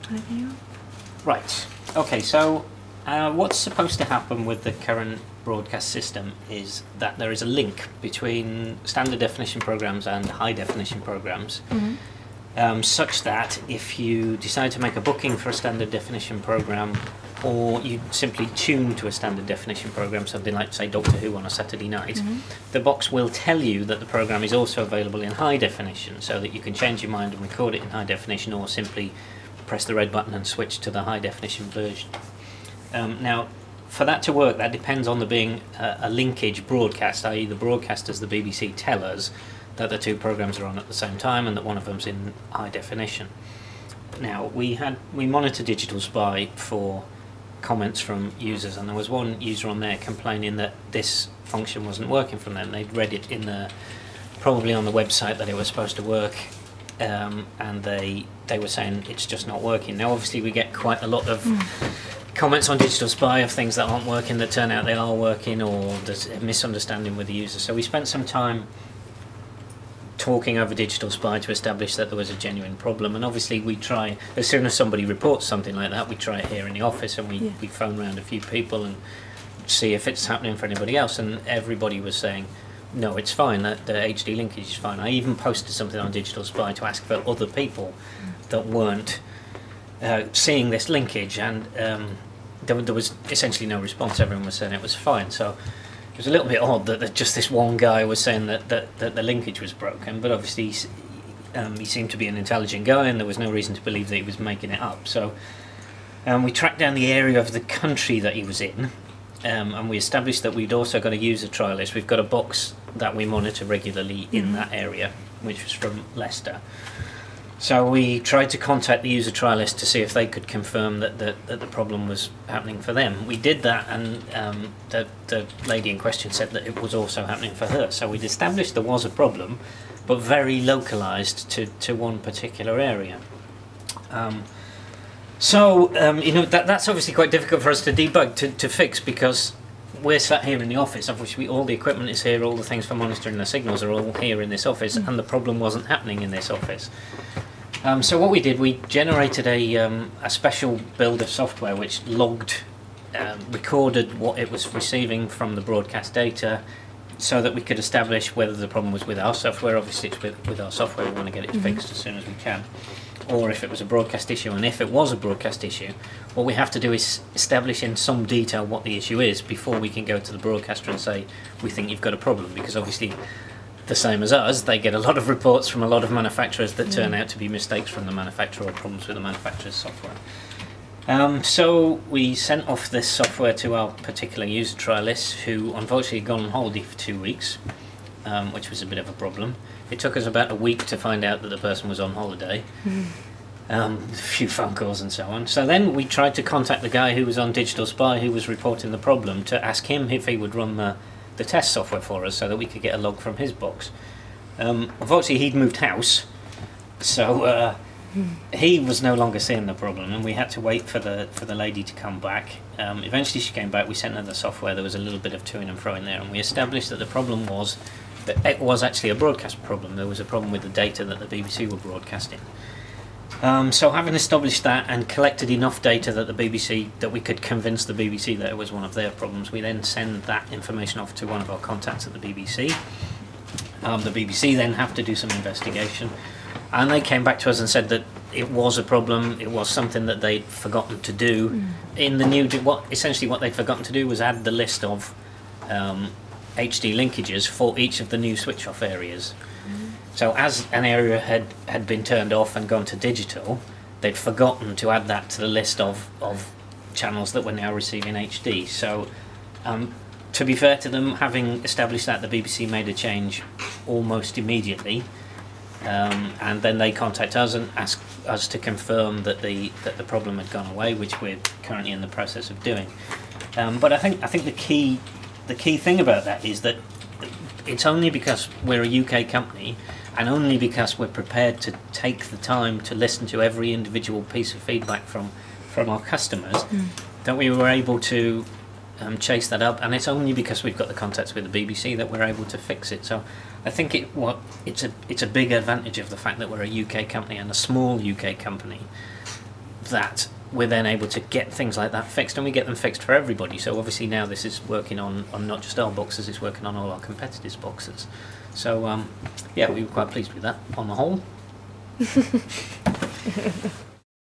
Anything else? Right. Okay, so what's supposed to happen with the current broadcast system is that there is a link between standard definition programs and high definition programs, such that if you decide to make a booking for a standard definition program, or you simply tune to a standard definition program, something like, say, Doctor Who on a Saturday night, the box will tell you that the program is also available in high definition, so that you can change your mind and record it in high definition, or simply press the red button and switch to the high definition version. Now, for that to work, that depends on there being a linkage broadcast, i.e. the broadcasters, the BBC, tell us that the two programs are on at the same time and that one of them's in high definition. Now, we monitored Digital Spy for comments from users, and there was one user on there complaining that this function wasn't working from them. They'd read it in probably on the website that it was supposed to work, and they were saying it's just not working. Now, obviously, we get quite a lot of comments on Digital Spy of things that aren't working that turn out they are working, or there's a misunderstanding with the user. So we spent some time talking over Digital Spy to establish that there was a genuine problem, and obviously we try, as soon as somebody reports something like that, we try it here in the office, and we phone around a few people and see if it's happening for anybody else, and everybody was saying no, it's fine, that the HD linkage is fine. I even posted something on Digital Spy to ask for other people that weren't seeing this linkage, and there was essentially no response. Everyone was saying it was fine. So it was a little bit odd that just this one guy was saying that the linkage was broken, but obviously he seemed to be an intelligent guy, and there was no reason to believe that he was making it up. So we tracked down the area of the country that he was in, and we established that we'd also got a user trial list. We've got a box that we monitor regularly in that area, which was from Leicester. So we tried to contact the user trial list to see if they could confirm that the problem was happening for them. We did that, and the lady in question said that it was also happening for her. So we'd established there was a problem, but very localised to one particular area. You know, that's obviously quite difficult for us to debug, to fix, because we're sat here in the office. Obviously, all the equipment is here, all the things for monitoring the signals are all here in this office, and the problem wasn't happening in this office. So what we did, we generated a special build of software which logged, recorded what it was receiving from the broadcast data, so that we could establish whether the problem was with our software. Obviously it's with our software, we want to get it fixed as soon as we can, or if it was a broadcast issue. And if it was a broadcast issue, what we have to do is establish in some detail what the issue is before we can go to the broadcaster and say, we think you've got a problem, because obviously, the same as us, they get a lot of reports from a lot of manufacturers that turn out to be mistakes from the manufacturer or problems with the manufacturer's software. So we sent off this software to our particular user trialists, who unfortunately had gone on holiday for 2 weeks, which was a bit of a problem. It took us about a week to find out that the person was on holiday. A few phone calls and so on. So then we tried to contact the guy who was on Digital Spy, who was reporting the problem, to ask him if he would run the test software for us so that we could get a log from his box. Unfortunately, he'd moved house, so he was no longer seeing the problem, and we had to wait for the lady to come back. Eventually she came back, we sent her the software. There was a little bit of toing and froing there, and we established that the problem was that it was actually a broadcast problem. There was a problem with the data that the BBC were broadcasting. So having established that and collected enough data that that we could convince the BBC that it was one of their problems, we then send that information off to one of our contacts at the BBC. The BBC then have to do some investigation, and they came back to us and said that it was a problem. It was something that they'd forgotten to do. In the new, essentially what they'd forgotten to do was add the list of HD linkages for each of the new switch off areas. So as an area had been turned off and gone to digital, they'd forgotten to add that to the list of channels that were now receiving HD. So to be fair to them, having established that, the BBC made a change almost immediately, and then they contact us and ask us to confirm that the problem had gone away, which we're currently in the process of doing. But I think the key thing about that is that it's only because we're a UK company, and only because we're prepared to take the time to listen to every individual piece of feedback from our customers, that we were able to chase that up, and it's only because we've got the contacts with the BBC that we're able to fix it. So I think it's a big advantage of the fact that we're a UK company, and a small UK company, that we're then able to get things like that fixed, and we get them fixed for everybody. So obviously now this is working on not just our boxes, it's working on all our competitors' boxes. So yeah, we were quite pleased with that on the whole.